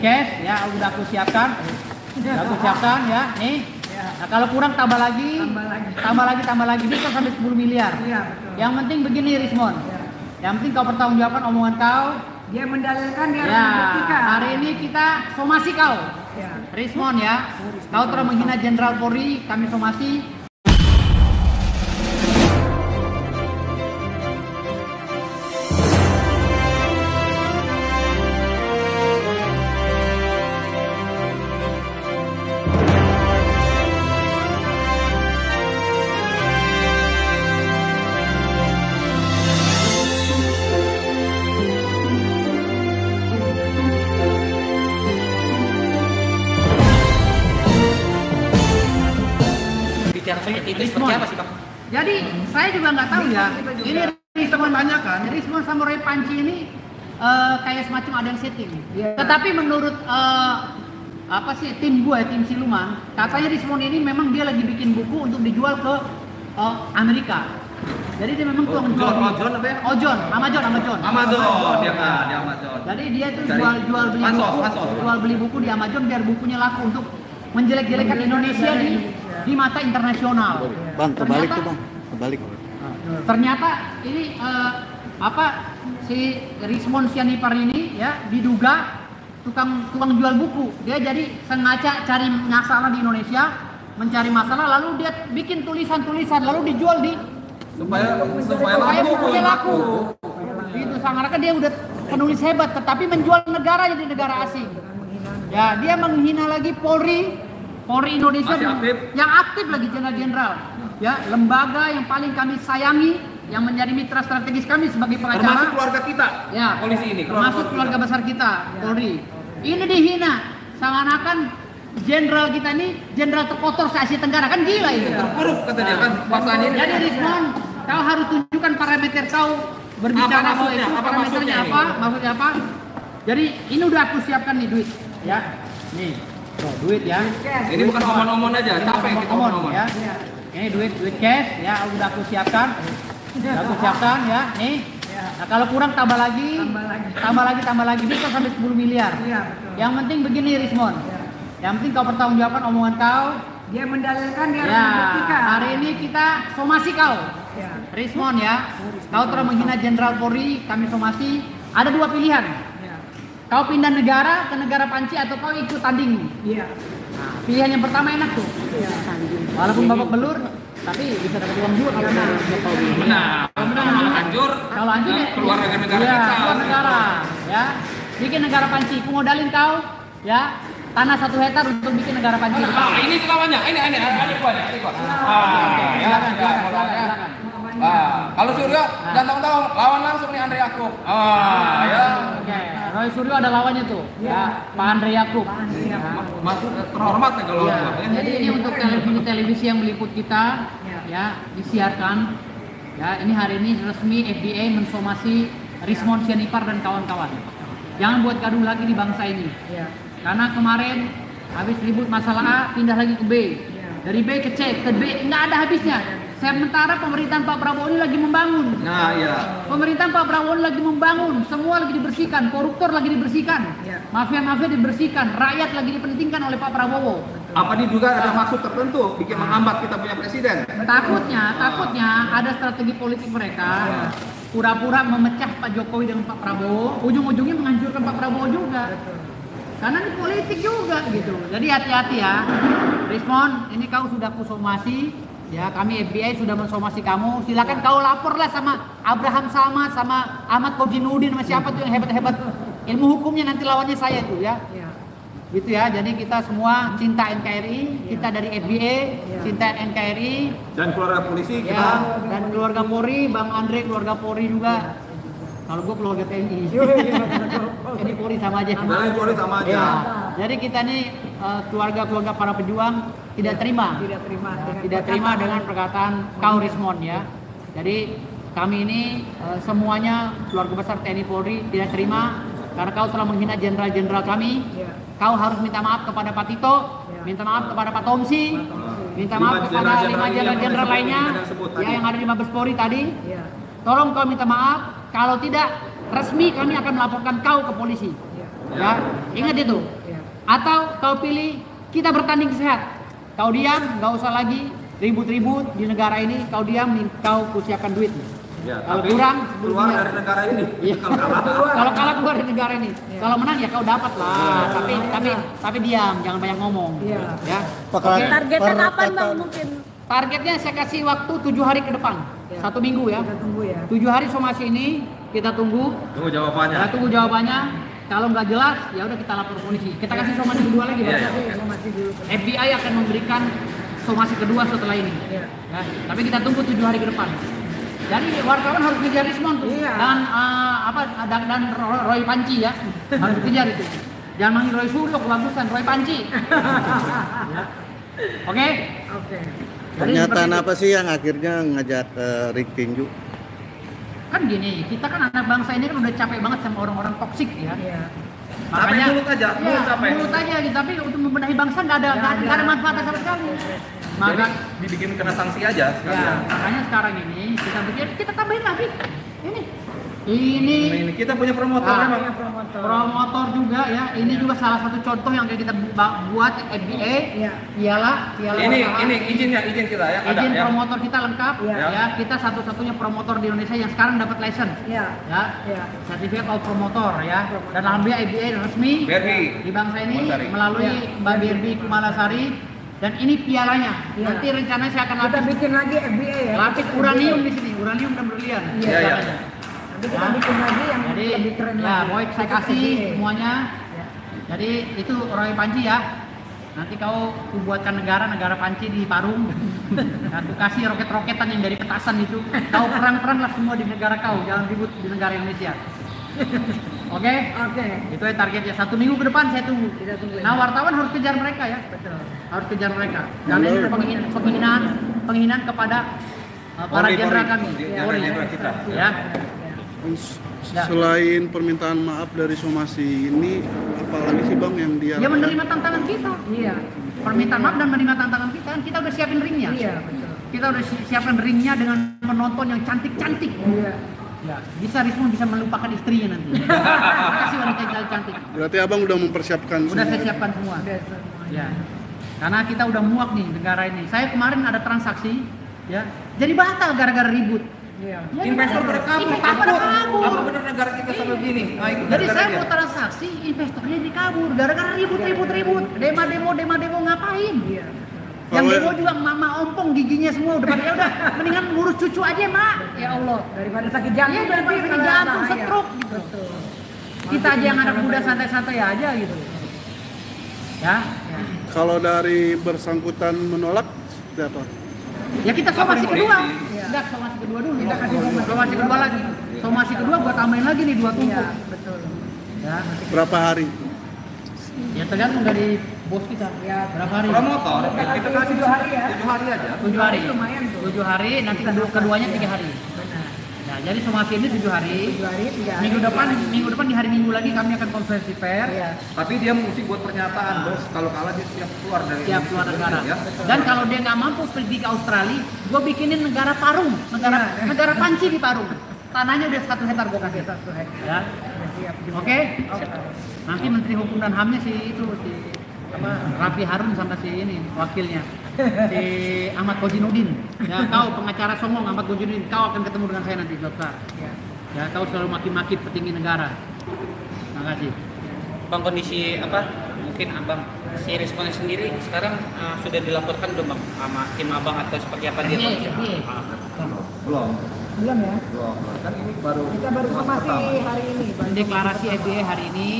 cash ya, udah aku siapkan. Ya, nih. Nah, kalau kurang tambah lagi. Bisa sampai 10 miliar. Yang penting begini Rismon. Yang penting kau pertanggungjawabkan omongan kau. Dia mendalilkan, dia ya, membuktikan. hari ini kita somasi kau. Rismon ya. Kau telah menghina Jenderal Polri, kami somasi. Itu seperti apa sih, Pak? Jadi saya juga nggak tahu ya. Ini Rismon tanyakan. Rismon sama Roy Panci ini kayak semacam ada yang setting. Tetapi menurut tim Siluman, katanya Rismon ini memang dia lagi bikin buku untuk dijual ke Amerika. Jadi dia memang tuh menjual Amazon. Dia di Amazon. Jadi dia tuh jual beli buku di Amazon biar bukunya laku untuk menjelek-jelekan Indonesia di mata internasional. Bang, kebalik tuh bang, kebalik. Ternyata ini si Rismon Sianipar ini ya diduga tukang jual buku. Dia jadi sengaja cari masalah di Indonesia, mencari masalah lalu dia bikin tulisan-tulisan lalu dijual supaya bukunya laku. Itu seakan-akan dia udah penulis hebat tetapi menjual negara jadi negara asing. Ya, dia menghina lagi Polri Indonesia yang aktif lagi jenderal-jenderal. Ya, lembaga yang paling kami sayangi, yang menjadi mitra strategis kami sebagai pengacara. Termasuk keluarga kita. Ya, polisi ini. Termasuk keluarga besar kita, Polri. Ini dihina. Seakan-akan jenderal kita ini jenderal terkotor se-Asia Tenggara, kan gila ini. Terpuruk kata dia kan pasangan ini. Jadi Rismon, kau harus tunjukkan parameter kau berbicara soal itu. Parameternya apa? Maksudnya apa? Jadi ini udah aku siapkan nih duit, ya. Nih. Duit ya. Ini bukan omon-omon aja, capek kita omon-omon. Ya. Ini duit cash ya, udah aku siapkan. Ya, nih. Nah, kalau kurang tambah lagi. Bisa sampai 10 miliar. Yang penting begini Rismon. Yang penting kau pertanggungjawabkan omongan kau. Dia mendalilkan, dia membuktikan. Hari ini kita somasi kau. Rismon ya. Kau telah menghina Jenderal Polri, kami somasi. Ada dua pilihan. Kau pindah negara ke negara Panci atau kau ikut tanding. Nah, pilihan yang pertama enak tuh. Walaupun babak belur, tapi bisa dapat uang juga kalau menang. Kalau hancur keluar dari negara kita. Keluar negara, ya. Bikin negara Panci. Aku modalin kau, ya. Tanah 1 hektar untuk bikin negara Panci. Ini lawannya. Ini gua. Kalau Suryo jangan tahu lawan langsung nih Andre Yakub. Oke. Roy Suryo ada lawannya tuh. Ya, Pak Andre Yakub. Terhormat ya kalau Jadi ini untuk televisi yang meliput kita, ya, disiarkan. Ya, ini hari ini resmi FDA mensomasi Rismon Sianipar dan kawan-kawan. Jangan buat gaduh lagi di bangsa ini. Karena kemarin habis ribut masalah A, pindah lagi ke B. Dari B ke C, ke D, nggak ada habisnya. Sementara pemerintahan Pak Prabowo ini lagi membangun. Nah, iya. Pemerintahan Pak Prabowo ini lagi membangun, semua lagi dibersihkan, koruptor lagi dibersihkan, mafia-mafia dibersihkan, rakyat lagi dipentingkan oleh Pak Prabowo. Apa diduga ada maksud tertentu bikin menghambat kita punya presiden? Takutnya ada strategi politik mereka. Pura-pura memecah Pak Jokowi dengan Pak Prabowo, ujung-ujungnya menghancurkan Pak Prabowo juga. Karena ini politik juga gitu. Jadi hati-hati ya. Rismon, ini kau sudah kusomasi. Ya, kami FBI sudah mensomasi kamu. Silakan kau laporlah sama Abraham Samad, sama Ahmad Kojinuddin, sama siapa tuh yang hebat-hebat ilmu hukumnya, nanti lawannya saya tuh ya. Gitu ya. Jadi kita semua cinta NKRI, kita dari FBI, cinta NKRI dan keluarga polisi kita. Ya, dan keluarga Polri, Bang Andre keluarga Polri juga. Kalau gua keluarga TNI. Jadi Polri sama aja. Ya. Jadi kita nih keluarga para pejuang tidak terima dengan perkataan kau Rismon ya. Jadi kami ini semuanya keluarga besar TNI Polri tidak terima karena kau telah menghina jenderal-jenderal kami. Kau harus minta maaf kepada Pak Tito, minta maaf kepada Pak Tomsi, minta maaf kepada 5 jenderal lainnya ya, yang ada di Mabes Polri tadi. Tolong kau minta maaf, kalau tidak resmi kami akan melaporkan kau ke polisi. Ya, ingat itu. Ya. Atau kau pilih kita bertanding sehat. Kau diam, nggak usah lagi ribut-ribut di negara ini. Kau diam, kau siapkan duit. Ya, Kalau tapi kurang keluar sebelumnya. dari negara ini. Iya. Kalau kalah keluar dari negara ini. Kalau menang ya kau dapat lah. Tapi diam, jangan banyak ngomong. Iya. Ya. Apakah Oke. Targetnya kapan bang mungkin? Targetnya saya kasih waktu 7 hari ke depan. Ya. 1 minggu ya. Kita tunggu ya. 7 hari somasi ini kita tunggu. Tunggu jawabannya. Kita tunggu jawabannya. Kalau nggak jelas, ya udah kita lapor polisi. Kita kasih somasi kedua lagi, Bang. Iya, iya. Informasi dulu. FBI akan memberikan somasi kedua setelah ini. Iya. Ya, tapi kita tunggu 7 hari ke depan. Jadi wartawan harus kejar Rismon tuh. Iya. Dan Roy Panci ya. Harus kejar itu. Jangan manggil Roy Suryo kebagusan, Roy Panci. Ya. Oke? Oke. Jadi pernyataan seperti apa sih yang akhirnya ngajak ring tinju? kan gini, kita kan anak bangsa ini kan udah capek banget sama orang-orang toksik ya. Iya. Capek mulut aja, mulut ya, capek. mulut aja gitu, tapi untuk membenahi bangsa nggak ada manfaatnya sama sekali. Maka Jadi dibikin kena sanksi aja ya, sekalian. makanya sekarang ini kita tambahin lagi. Ini Kita punya promotor Ah. memang. promotor juga ya. Ini juga salah satu contoh yang kayak kita buat FBA. Iya. Piala Ini izin kita ya. Ada izin ya. promotor kita lengkap. Iya. Ya, kita satu-satunya promotor di Indonesia yang sekarang dapat license. Iya. Ya, Iya. sertifikat of promotor ya. Dan alhamdulillah FBA resmi BRB. di bangsa ini Kumalasari. melalui Mbak BRB Kumalasari. Dan ini pialanya. Iya. Nanti rencananya saya akan Kita lapis bikin lagi FBA ya. uranium di sini, uranium dan berlian. Iya, iya. rencananya. Nanti kita bikin lagi yang Jadi lebih keren ya, lagi. boy saya Khusus kasih FBA. semuanya. Ya. Jadi itu Roy Panci ya. Nanti kau buatkan negara Panci di Parung. Dan aku kasih roket-roketan yang dari petasan itu. Kau perang-perang lah semua di negara kau, jangan ribut di negara Indonesia. Oke? Oke. Itu ya targetnya. 1 minggu ke depan saya tunggu. Kita tunggu. Nah, wartawan harus kejar mereka ya. Betul. Harus kejar mereka. Karena ini penghinaan kepada para Polri, jenderal Polri. kami. Jenderal Polri, jenderal kita. Ya. Ya. Selain permintaan maaf dari somasi ini, apalagi sih bang yang dia Dia menerima tantangan kita. Iya. Permintaan maaf dan menerima tantangan kita. Kita udah siapin ringnya. Iya, betul. Kita udah siapin ringnya dengan penonton yang cantik-cantik. Iya. Ya, bisa Rismon bisa melupakan istrinya nanti. Kasih wanita yang cantik. berarti abang udah mempersiapkan Udah saya semua. siapkan semua. Udah semuanya. Ya. Karena kita udah muak nih negara ini. Saya kemarin ada transaksi, ya. Jadi batal gara-gara ribut. Iya. Investor pada kabur. Investor pada kabur. Apa benar negara kita sampai begini? Nah, itu Jadi gara-gara saya dia. mau transaksi, investornya dikabur gara-gara ribut. Demo ngapain? Iya. Yang Kalau- demo juga mama ompong giginya semua udah pada udah mendingan ngurus cucu aja, Mak. Ya Allah. Daripada sakit jantung. Iya, daripada sakit kalau jantung, bahaya. stroke gitu. Betul. Kita aja yang anak muda santai-santai aja gitu. Ya. Kalau dari bersangkutan menolak, seperti apa? Ya kita somasi kedua. Iya. Enggak, somasi kedua dulu. Kita kasih somasi kedua lagi. Somasi kedua gua tambahin lagi nih 2 tumpuk. Iya, betul. Ya. Berapa hari? Ya tergantung dari bos kita. Ya. Berapa hari? Promotor, kita kasih 7 hari ya. 7 hari aja. 7 hari. Lumayan tuh. 7 hari, nanti keduanya 3 hari. Benar. Nah, jadi somasi ini 7 hari. 7 hari, 3 hari. Minggu depan di hari Minggu lagi kami akan konferensi pers. Iya. Tapi dia mesti buat pernyataan, Bos. Kalau kalah dia siap keluar dari Siap keluar negara. Ya. Dan kalau dia nggak mampu pergi ke Australia, gue bikinin negara Parung, Iya. negara Panci di Parung. Tanahnya udah 1 hektar gue kasih. 1 hektar. Ya, Udah siap. oke. Oke. Nanti Menteri Hukum dan HAM-nya si Raffi Harun sama si ini wakilnya, si Ahmad Kozinudin. Ya, kau pengacara songong Ahmad Kozinudin, kau akan ketemu dengan saya nanti, Dokter. Ya. Ya, kau selalu maki-maki petinggi negara. Terima kasih. Bang, kondisi apa? Mungkin abang si responnya sendiri sekarang sudah dilaporkan belum bang sama tim abang atau seperti apa dia? Iya, Bang? iya. Belum. Belum ya? Belum. Kan ini baru Kita baru fase somasi pertama. hari ini. Baru Deklarasi FBA hari ini,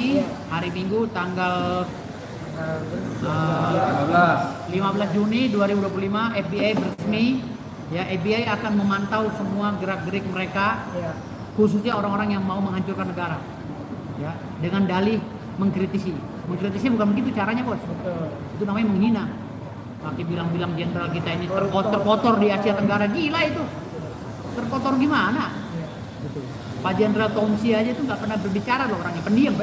hari Minggu tanggal 15 Juni 2025 FBA resmi. Ya, FBA akan memantau semua gerak-gerik mereka, Ya. khususnya orang-orang yang mau menghancurkan negara. Ya, dengan dalih mengkritisi. Mengkritisi bukan begitu caranya, Bos. Betul. Itu namanya menghina. Pakai bilang-bilang jenderal kita ini terkotor di Asia Tenggara, gila itu. Terkotor gimana? Pak Jenderal Tomsi aja itu nggak pernah berbicara loh orangnya, pendiam.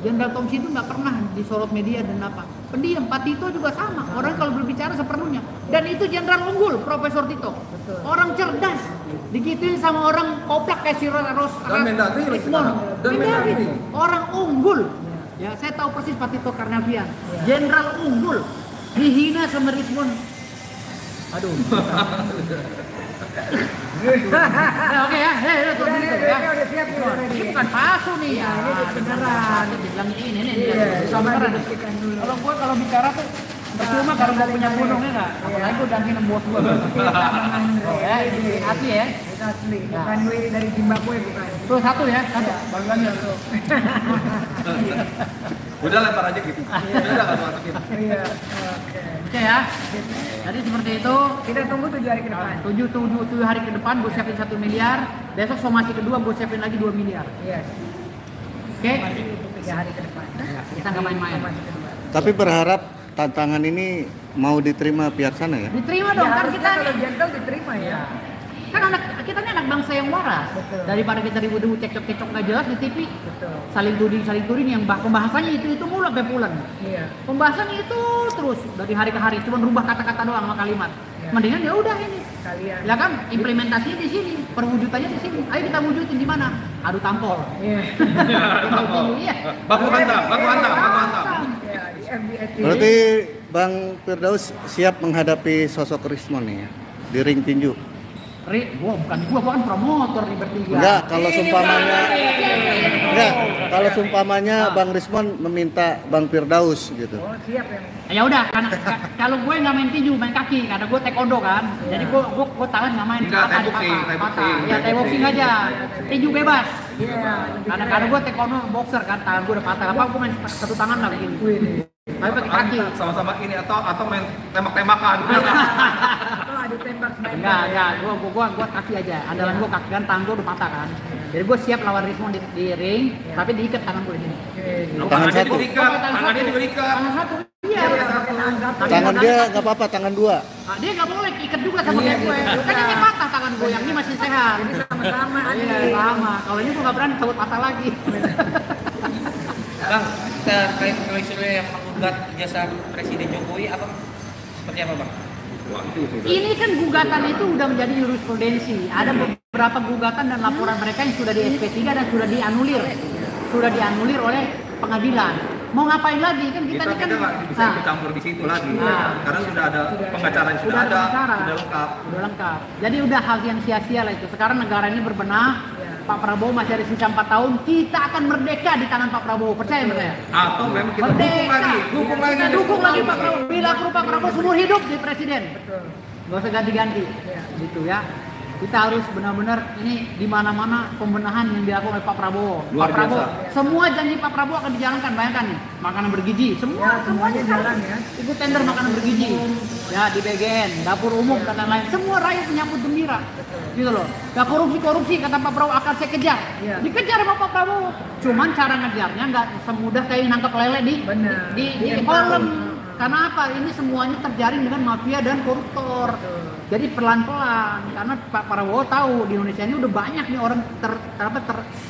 Jenderal Tomsi itu nggak pernah disorot media dan apa. Pendiam. Pak Tito juga sama. Orang kalau berbicara seperlunya. Dan itu jenderal unggul, Profesor Tito. Orang cerdas. Digituin sama orang koplak kayak si Dan Mendagri Rismon. sekarang. Dan Mendagri. Orang unggul. Ya, saya tahu persis Pak Tito Karnavian, jenderal unggul, dihina sama Rismond. Aduh. Oke ya, tuh gitu ya. Udah siap nih, udah ready. Ini bukan palsu nih ya. Ini beneran. Dibilang ini Iya, sama coba beneran. dibuktikan dulu. Kalau gue kalau bicara tuh percuma kalau gue punya gunungnya enggak. Apalagi gue udah minum bos gue. Ya, ini asli ya. Itu asli, bukan duit dari Zimbabwe bukan. Tuh satu ya, satu. Baru lagi tuh. Udah lempar aja gitu. Udah enggak masukin. Iya, oke. Oke ya. Jadi seperti itu. Kita tunggu 7 hari ke depan. 7 hari ke depan gue siapin 1 miliar. Besok somasi kedua gue siapin lagi 2 miliar. Iya. Oke? Masih untuk 3 hari ke depan. Kita nggak main-main. Somasi kedua. Tapi berharap tantangan ini mau diterima pihak sana ya? Diterima Ya, dong, kan harusnya kita kalau nih. gentle diterima ya. Kan kita nih anak bangsa yang waras. Betul. Daripada kita ribut-ribut cekcok-cekcok nggak jelas di TV. Betul. Saling tuding yang pembahasannya itu mulu sampai pulang. Iya. Pembahasannya itu terus dari hari ke hari, cuma rubah kata-kata doang sama kalimat. Ya. Mendingan ya udah ini. Kalian. Ya kan implementasinya di sini, perwujudannya di sini. Ayo kita wujudin di mana? Adu tampol. Iya. Iya. Baku hantam, baku hantam, baku hantam. Ya, di FBIT. Berarti Bang Firdaus siap menghadapi sosok Rismond nih ya di ring tinju? Gua kan promotor nih bertiga. Enggak, kalau sumpamanya Bang Rismond meminta Bang Firdaus gitu. Oh, siap ya. Ya udah, karena kalau gue nggak main tinju, main kaki, karena gue taekwondo kan. Jadi gue tangan nggak main, Enggak, patah di Thai boxing, Thai patah. boxing. Ya Thai boxing aja, tinju bebas. Iya. Karena gue taekwondo boxer kan, tangan gue udah patah. Apa gue main satu tangan lah begini. Wih. Tapi pakai kaki. Sama-sama ini atau main tembak-tembakan. Atau adu tembak sniper. Enggak, gue kaki aja. Andalan gue kaki kan, tangan gue udah patah kan. Jadi gue siap lawan Rismond di ring, tapi diikat tangan gue di sini. Tangan Tangannya satu. juga diikat, tangannya juga diikat. Tangan satu. Iya. Tangan dia nggak apa-apa, tangan dua. Nah, dia nggak boleh ikat juga sama kayak gue. Kan ini patah tangan gue, yang ini masih sehat. Sama-sama Iya, sama. Kalau ini gue nggak berani takut patah lagi. Bang, kita terkait isu yang menggugat jasa Presiden Jokowi, apa seperti apa bang? Ini kan gugatan itu udah menjadi jurisprudensi. Ada beberapa gugatan dan laporan mereka yang sudah di SP3 dan sudah dianulir. Sudah dianulir oleh pengadilan. Mau ngapain lagi kan kita ini kan nggak bisa dicampur di situ lagi. Karena sudah ada pengacara yang sudah ada, pengacara. sudah lengkap. Udah lengkap. Jadi udah hal yang sia-sia lah itu. Sekarang negara ini berbenah. Pak Prabowo masih ada sisa 4 tahun. Kita akan merdeka di tangan Pak Prabowo. Percaya nggak saya? Atau memang kita dukung lagi, Kita dukung lagi Pak Prabowo. Bila perlu Pak Prabowo seumur hidup jadi presiden. Betul. Gak usah ganti-ganti. Gitu ya. Kita harus benar-benar ini di mana-mana pembenahan yang dilakukan oleh Pak Prabowo. Luar Pak Prabowo, biasa. semua janji Pak Prabowo akan dijalankan. Bayangkan nih, makanan bergizi, Ya, semuanya jalan ya. Ikut tender makanan bergizi, ya di BGN, dapur umum dan lain-lain. Semua rakyat menyambut gembira, gitu loh. Gak korupsi kata Pak Prabowo akan saya kejar. Iya. Dikejar sama Pak Prabowo. Cuman cara ngejarnya nggak semudah kayak nangkap lele Benar. di Di kolam. Karena apa? Ini semuanya terjaring dengan mafia dan koruptor. Jadi pelan-pelan, karena Pak Prabowo tahu di Indonesia ini udah banyak nih orang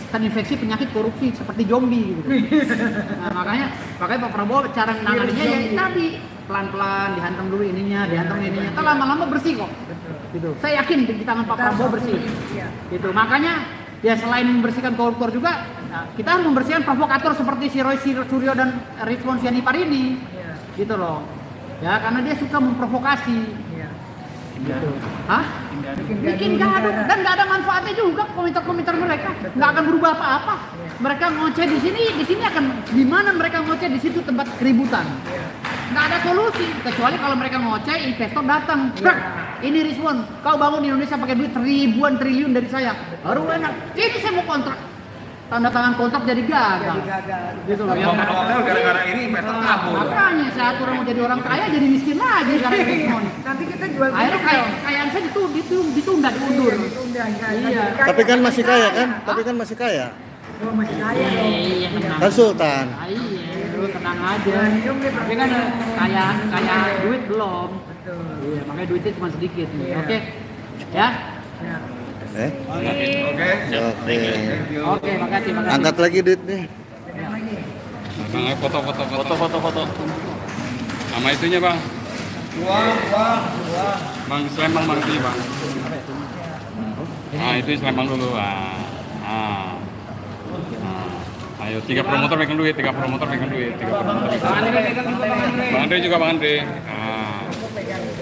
terinfeksi penyakit korupsi seperti zombie gitu. Nah, makanya Pak Prabowo cara menanganinya ya tadi pelan-pelan dihantam dulu ininya, dihantam ininya. Kan lama-lama bersih kok. Gitu. Saya yakin di tangan Pak Prabowo bersih. Gitu. Makanya ya selain membersihkan koruptor juga, nah, kita harus membersihkan provokator seperti si Roy Suryo dan Rismond Sianipar ini. Gitu loh. Ya, karena dia suka memprovokasi. Gitu. Hah? Bikin gaduh dan nggak ada manfaatnya juga komentar-komentar mereka. Nggak akan berubah apa-apa. Mereka ngoceh di sini akan di mana mereka ngoceh di situ tempat keributan. Nggak ada solusi kecuali kalau mereka ngoceh investor datang. Ini Rismond, kau bangun di Indonesia pakai duit ribuan triliun dari saya. Baru enak. Ini saya mau kontrak. Tanda tangan kontrak jadi gagal. Gitu loh. Hotel gara-gara ini investor kabur. Makanya saat orang mau jadi orang kaya jadi miskin lagi gara-gara Rismond. Nanti kita jual Akhirnya kekayaan saya ditunda, diundur. Ditunda, Iya. Tapi kan masih kaya kan? Tapi kan masih kaya. Oh, masih kaya dong. Iya, tenang. Kan Sultan. Iya, lu tenang aja. Lanjut nih, Tapi kan kaya duit belum. Betul. Iya, makanya duitnya cuma sedikit. Iya. Oke. Ya. Ya. Oke. Oke. Oke, makasih. Angkat lagi duitnya. Pegang lagi. Bang, foto. Sama itunya bang. Bang, selembang bang itu bang. Nah itu selembang dulu. Ayo, 3 promotor megang duit, 3 promotor megang duit, 3 promotor. Bang Andre juga, Bang Andre.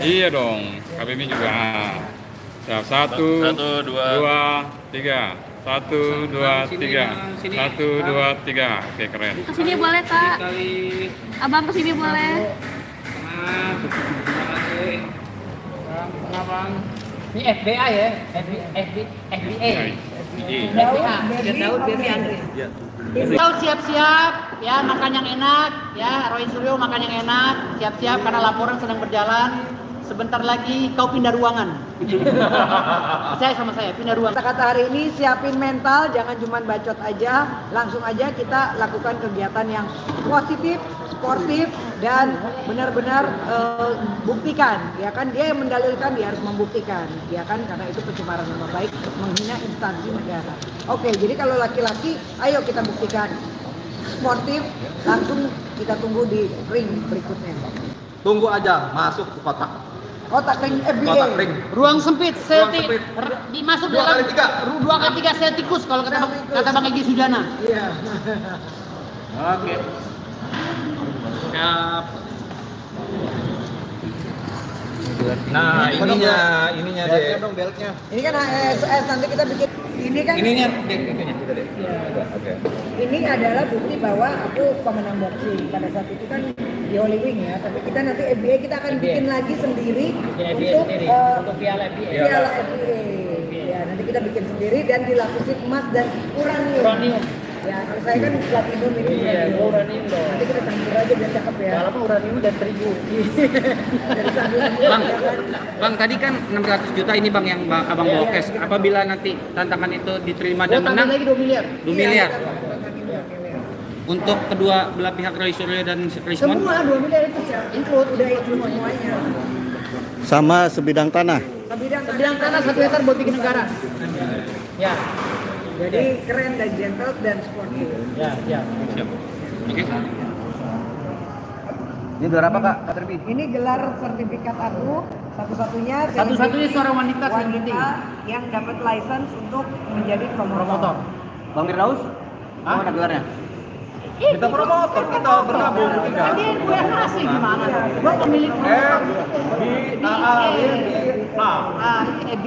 Iya dong, KBMI juga. Siap, 1, 2, 3. 1, 2, 3. 1, 2, 3. Oke, keren. Kesini boleh Kak? Abang kesini boleh? Ini FBA ya, FBA. Kau siap-siap ya, makan yang enak ya, Roy Suryo makan yang enak, siap-siap karena laporan sedang berjalan. Sebentar lagi kau pindah ruangan. Percaya sama saya, pindah ruangan. Kata-kata hari ini siapin mental, jangan cuma bacot aja, langsung aja kita lakukan kegiatan yang positif, sportif, dan benar-benar buktikan, ya kan, dia yang mendalilkan, dia harus membuktikan, ya kan, karena itu pencemaran nama baik, menghina instansi negara. Oke, jadi kalau laki-laki, ayo kita buktikan sportif, langsung kita tunggu di ring berikutnya. Tunggu aja masuk ke kotak. Kotak ring FBA. Kotak ring. Ruang sempit, Ruang sempit. dimasuk 2 dalam kali 3. 2 kali 3 sel tikus kalau kata Bang Egy Sujana. Iya. Oke. Siap. Nah, ininya deh. Dong beltnya. Ini kan ASS, nanti kita bikin ini kan. Ininya itunya kita deh. Iya. Oke. Ini adalah bukti bahwa aku pemenang boxing pada saat itu kan di Holy Wing ya, tapi kita nanti FBA kita akan bikin lagi sendiri untuk piala FBA. piala FBA. Ya, nanti kita bikin sendiri dan dilapisin emas dan uranium. Ya, kalau saya kan platinum ini uranium. Nanti kita campur aja biar cakep ya. Walaupun uranium dan terigu. Dari sambil Bang, ya kan. Bang tadi kan 600 juta ini Bang yang Abang bawa cash. Apabila nanti tantangan itu diterima dan menang, lagi 2 miliar. 2 miliar. Iya, kita tantangin 2 miliar. Untuk kedua belah pihak Roy Suryo dan Rismon. Semua 2 miliar itu include, udah include semuanya. Sama sebidang tanah. Sebidang tanah 1 hektar buat bikin negara. Ya. Jadi keren dan gentle dan sportif. Ya. Siap. Oke. Ini gelar apa Kak? Kak Terbi? Ini gelar sertifikat aku satu-satunya Seorang wanita selebriti yang dapat license untuk menjadi promotor. Bang Firdaus? Mana gelarnya? Kita promotor, kita bergabung kita. Tadi gue yang ngasih gimana? Gue pemilik promotor.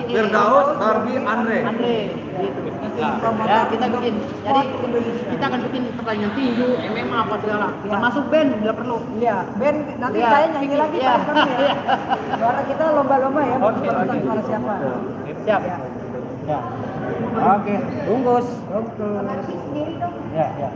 Firdaus, Darbi, Andre. Gitu. Ya, kita bikin. Jadi kita akan bikin pertandingan tinju, MMA apa segala. Termasuk band bila perlu. Iya, band nanti Iya. saya nyanyi lagi Iya. bareng kamu ya. Suara kita lomba-lomba ya, tentang suara siapa. Siap. Ya. Oke, bungkus. Oke. Ya.